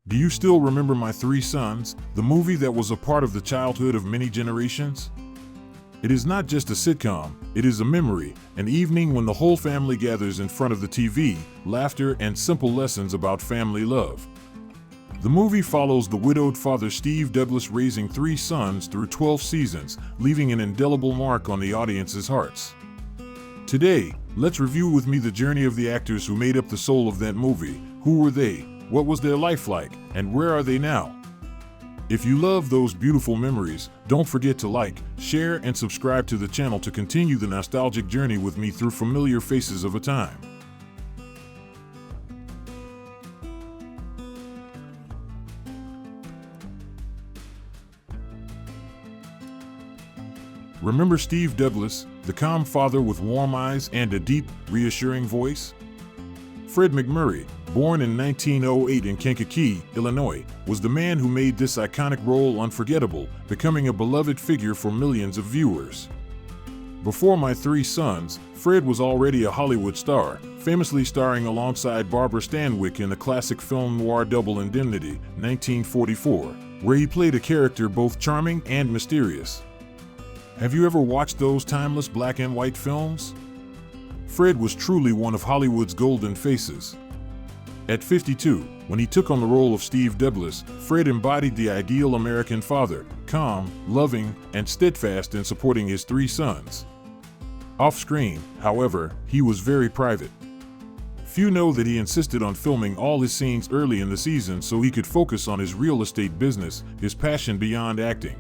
Do you still remember My Three Sons, the movie that was a part of the childhood of many generations? It is not just a sitcom, it is a memory, an evening when the whole family gathers in front of the TV, laughter and simple lessons about family love. The movie follows the widowed father Steve Douglas raising 3 sons through 12 seasons, leaving an indelible mark on the audience's hearts. Today, let's review with me the journey of the actors who made up the soul of that movie. Who were they? What was their life like? And where are they now? If you love those beautiful memories, don't forget to like, share, and subscribe to the channel to continue the nostalgic journey with me through familiar faces of a time. Remember Steve Douglas, the calm father with warm eyes and a deep, reassuring voice? Fred MacMurray, born in 1908 in Kankakee, Illinois, was the man who made this iconic role unforgettable, becoming a beloved figure for millions of viewers. Before My Three Sons, Fred was already a Hollywood star, famously starring alongside Barbara Stanwyck in the classic film noir Double Indemnity, 1944, where he played a character both charming and mysterious. Have you ever watched those timeless black and white films? Fred was truly one of Hollywood's golden faces. At 52, when he took on the role of Steve Douglas, Fred embodied the ideal American father, calm, loving, and steadfast in supporting his 3 sons. Off-screen, however, he was very private. Few know that he insisted on filming all his scenes early in the season so he could focus on his real estate business, his passion beyond acting.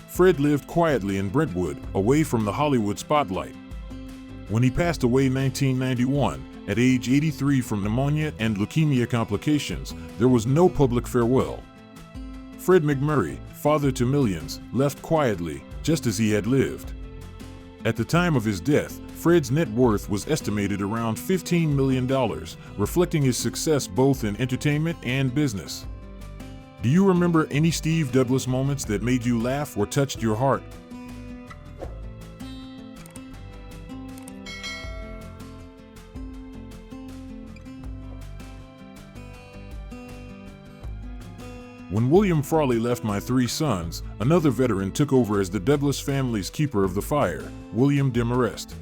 Fred lived quietly in Brentwood, away from the Hollywood spotlight. When he passed away in 1991, at age 83 from pneumonia and leukemia complications, there was no public farewell. Fred MacMurray, father to millions, left quietly, just as he had lived. At the time of his death, Fred's net worth was estimated around $15 million, reflecting his success both in entertainment and business. Do you remember any Steve Douglas moments that made you laugh or touched your heart? When William Frawley left My Three Sons, another veteran took over as the Douglas family's keeper of the fire, William Demarest.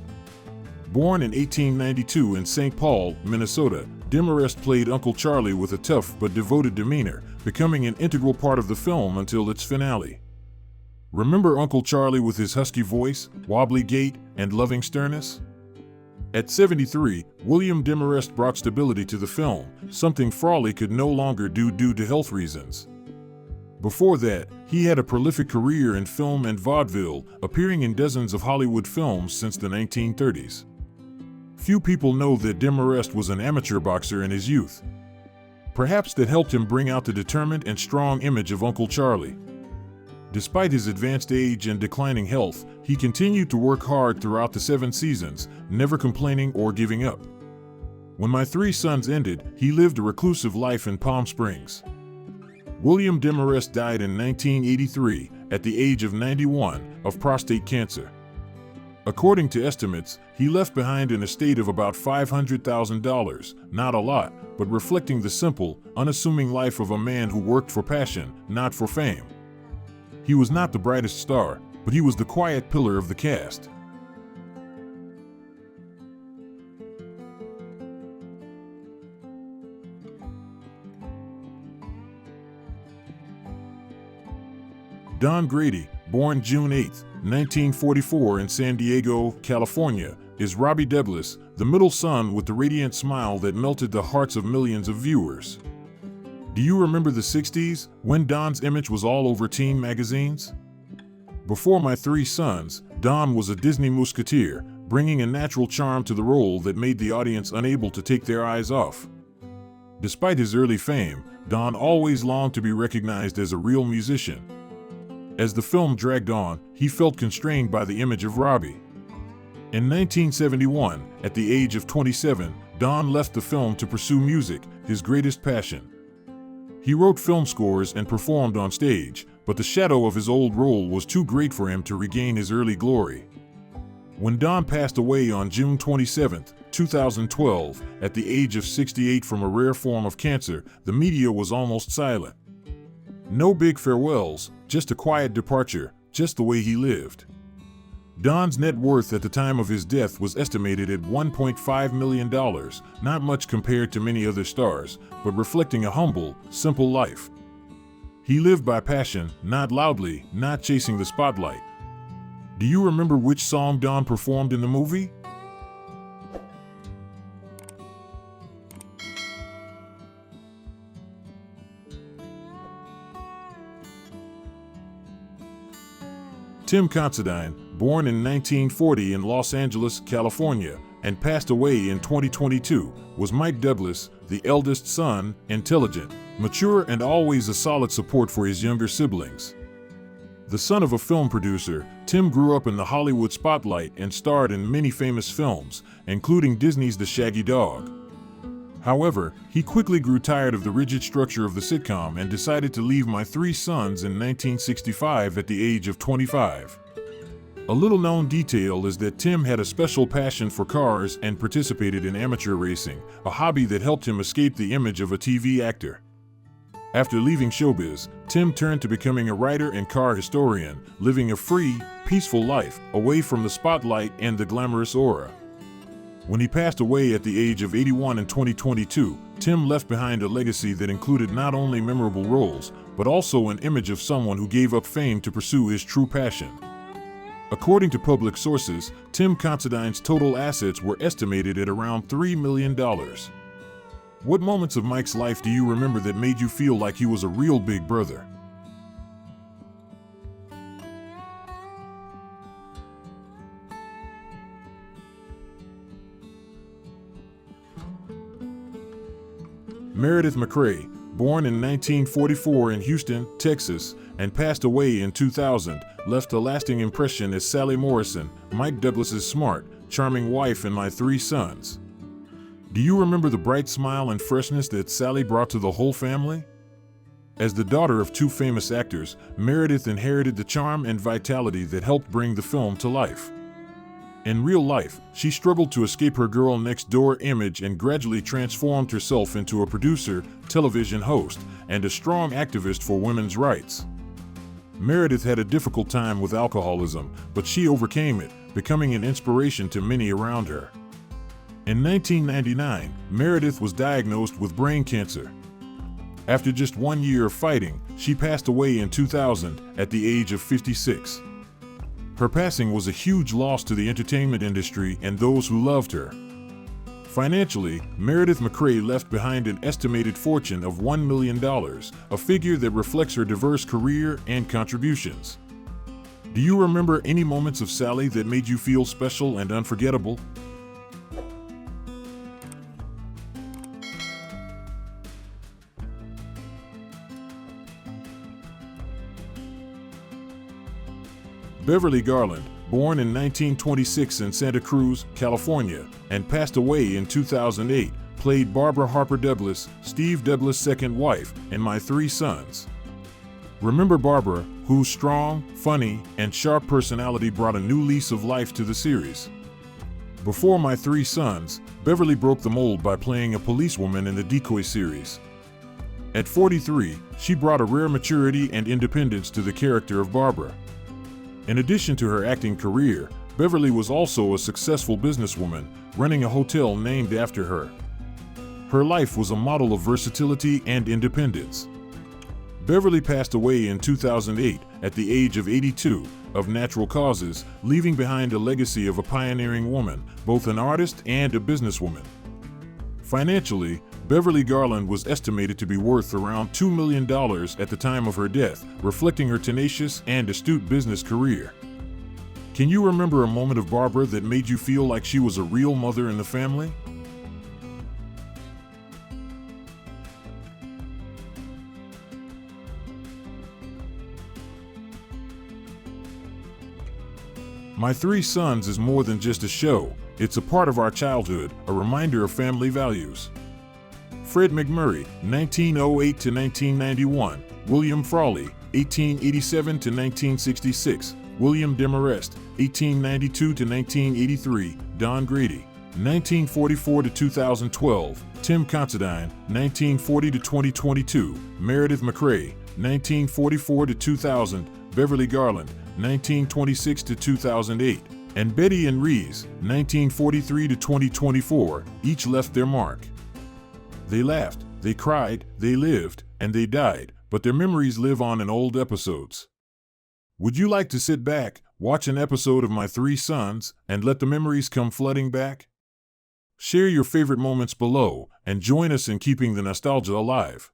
Born in 1892 in St. Paul, Minnesota, Demarest played Uncle Charlie with a tough but devoted demeanor, becoming an integral part of the film until its finale. Remember Uncle Charlie with his husky voice, wobbly gait, and loving sternness? At 73, William Demarest brought stability to the film, something Frawley could no longer do due to health reasons. Before that, he had a prolific career in film and vaudeville, appearing in dozens of Hollywood films since the 1930s. Few people know that Demarest was an amateur boxer in his youth. Perhaps that helped him bring out the determined and strong image of Uncle Charlie. Despite his advanced age and declining health, he continued to work hard throughout the 7 seasons, never complaining or giving up. When My Three Sons ended, he lived a reclusive life in Palm Springs. William Demarest died in 1983, at the age of 91, of prostate cancer. According to estimates, he left behind an estate of about $500,000, not a lot, but reflecting the simple, unassuming life of a man who worked for passion, not for fame. He was not the brightest star, but he was the quiet pillar of the cast. Don Grady, born June 8, 1944 in San Diego, California, is Robbie Douglas, the middle son with the radiant smile that melted the hearts of millions of viewers. Do you remember the 60s, when Don's image was all over teen magazines? Before My Three Sons, Don was a Disney musketeer, bringing a natural charm to the role that made the audience unable to take their eyes off. Despite his early fame, Don always longed to be recognized as a real musician. As the film dragged on, he felt constrained by the image of Robbie. In 1971, at the age of 27, Don left the film to pursue music, his greatest passion. He wrote film scores and performed on stage, but the shadow of his old role was too great for him to regain his early glory. When Don passed away on June 27, 2012, at the age of 68 from a rare form of cancer, the media was almost silent. No big farewells, just a quiet departure, just the way he lived. Don's net worth at the time of his death was estimated at $1.5 million, not much compared to many other stars, but reflecting a humble, simple life. He lived by passion, not loudly, not chasing the spotlight. Do you remember which song Don performed in the movie? Tim Considine, born in 1940 in Los Angeles, California, and passed away in 2022, was Mike Douglas, the eldest son, intelligent, mature, and always a solid support for his younger siblings. The son of a film producer, Tim grew up in the Hollywood spotlight and starred in many famous films, including Disney's The Shaggy Dog. However, he quickly grew tired of the rigid structure of the sitcom and decided to leave My Three Sons in 1965 at the age of 25. A little-known detail is that Tim had a special passion for cars and participated in amateur racing, a hobby that helped him escape the image of a TV actor. After leaving showbiz, Tim turned to becoming a writer and car historian, living a free, peaceful life, away from the spotlight and the glamorous aura. When he passed away at the age of 81 in 2022, Tim left behind a legacy that included not only memorable roles, but also an image of someone who gave up fame to pursue his true passion. According to public sources, Tim Considine's total assets were estimated at around $3 million. What moments of Mike's life do you remember that made you feel like he was a real big brother? Meredith MacRae, born in 1944 in Houston, Texas, and passed away in 2000, left a lasting impression as Sally Morrison, Mike Douglas's smart, charming wife in My Three Sons. Do you remember the bright smile and freshness that Sally brought to the whole family? As the daughter of two famous actors, Meredith inherited the charm and vitality that helped bring the film to life. In real life, she struggled to escape her girl-next-door image and gradually transformed herself into a producer, television host, and a strong activist for women's rights. Meredith had a difficult time with alcoholism, but she overcame it, becoming an inspiration to many around her. In 1999, Meredith was diagnosed with brain cancer. After just 1 year of fighting, she passed away in 2000 at the age of 56. Her passing was a huge loss to the entertainment industry and those who loved her. Financially, Meredith MacRae left behind an estimated fortune of $1 million, a figure that reflects her diverse career and contributions. Do you remember any moments of Sally that made you feel special and unforgettable? Beverly Garland, born in 1926 in Santa Cruz, California, and passed away in 2008, played Barbara Harper Douglas, Steve Douglas' second wife, in My Three Sons. Remember Barbara, whose strong, funny, and sharp personality brought a new lease of life to the series. Before My Three Sons, Beverly broke the mold by playing a policewoman in the Decoy series. At 43, she brought a rare maturity and independence to the character of Barbara. In addition to her acting career, Beverly was also a successful businesswoman, running a hotel named after her. Her life was a model of versatility and independence. Beverly passed away in 2008 at the age of 82 of natural causes, leaving behind a legacy of a pioneering woman, both an artist and a businesswoman. Financially, Beverly Garland was estimated to be worth around $2 million at the time of her death, reflecting her tenacious and astute business career. Can you remember a moment of Barbara that made you feel like she was a real mother in the family? My Three Sons is more than just a show. It's a part of our childhood, a reminder of family values. Fred MacMurray, 1908 to 1991, William Frawley, 1887 to 1966, William Demarest, 1892 to 1983, Don Grady, 1944 to 2012, Tim Considine, 1940 to 2022, Meredith MacRae, 1944 to 2000, Beverly Garland, 1926 to 2008, and Betty and Reese, 1943 to 2024, each left their mark. They laughed, they cried, they lived, and they died, but their memories live on in old episodes. Would you like to sit back, watch an episode of My Three Sons, and let the memories come flooding back? Share your favorite moments below, and join us in keeping the nostalgia alive.